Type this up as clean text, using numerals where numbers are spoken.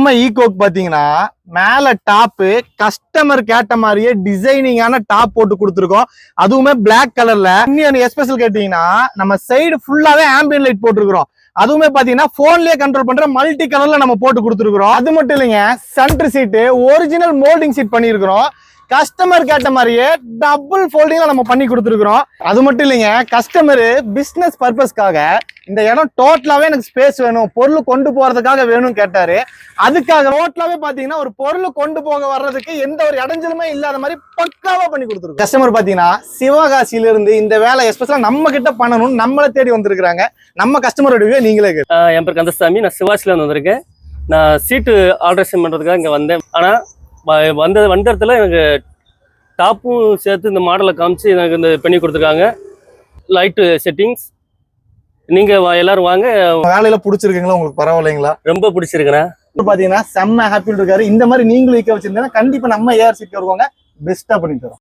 நம்ம ஈகோக்கு பாத்தீங்கன்னா மேல டாப் கஸ்டமர் கேட்ட மாதிரியே டிசைனிங்கான டாப் போட்டு கொடுத்துருக்கோம். அதுவுமே பிளாக் கலர்ல. இன்னும் எஸ்பெஷல் கேட்டீங்கன்னா நம்ம சைடு ஃபுல்லாவே ஆம்பியன் லைட் போட்டுருக்கோம். அதுவுமே பாத்தீங்கன்னா போன்லயே கண்ட்ரோல் பண்ற மல்டி கலர்ல நம்ம போட்டு கொடுத்துருக்கோம். அது மட்டும் இல்லைங்க, சென்டர் சீட்டு ஒரிஜினல் மோல்டிங் சீட் பண்ணிருக்கிறோம். கஸ்டமர் கேட்ட மாதிரியே டபுள் ஃபோல்டிங்ல நம்ம பண்ணி கொடுத்துருக்கோம். அது மட்டும் இல்லைங்க, கஸ்டமர் பிசினஸ் பர்பஸ்க்காக இந்த இடம் டோட்டலாவே எனக்கு ஸ்பேஸ் வேணும், பொருள் கொண்டு போறதுக்காக வேணும்னு கேட்டாரு. அதுக்காக டோட்டலாவே பாத்தீங்கன்னா ஒரு பொருள் கொண்டு போக வர்றதுக்கு எந்த ஒரு இடைஞ்சலுமே இல்லாத மாதிரி பக்காவா பண்ணி கொடுத்துருக்கோம். கஸ்டமர் பாத்தீங்கன்னா சிவகாசியில இருந்து இந்த வேலை எஸ்பெஷலா நம்ம கிட்ட பண்ணணும்னு நம்மளை தேடி வந்திருக்காங்க. நம்ம கஸ்டமரோட நீங்களே என் பேர் கந்தசாமி, நான் சிவாசில இருந்து வந்திருக்கேன். நான் சீட்டு ஆல்ட்ரேஷன் பண்றதுக்காக இங்க வந்தேன். ஆனா வந்த இடத்துல எனக்கு டாப்பும் சேர்த்து இந்த மாடலை காமிச்சு எனக்கு இந்த பண்ணி கொடுத்துருக்காங்க. லைட்டு செட்டிங்ஸ் நீங்க எல்லாரும் வாங்க. வேலையில பிடிச்சிருக்கீங்களா? உங்களுக்கு பரவாயில்லைங்களா? ரொம்ப பிடிச்சிருக்கிறேன். பாத்தீங்கன்னா செம்ம ஹாப்பியா இருக்காரு. இந்த மாதிரி நீங்களும் ஈக்க வச்சிருந்தீங்கன்னா கண்டிப்பா நம்ம ஏஆர் சீட் வருவாங்க, பெஸ்டா பண்ணி தரோம்.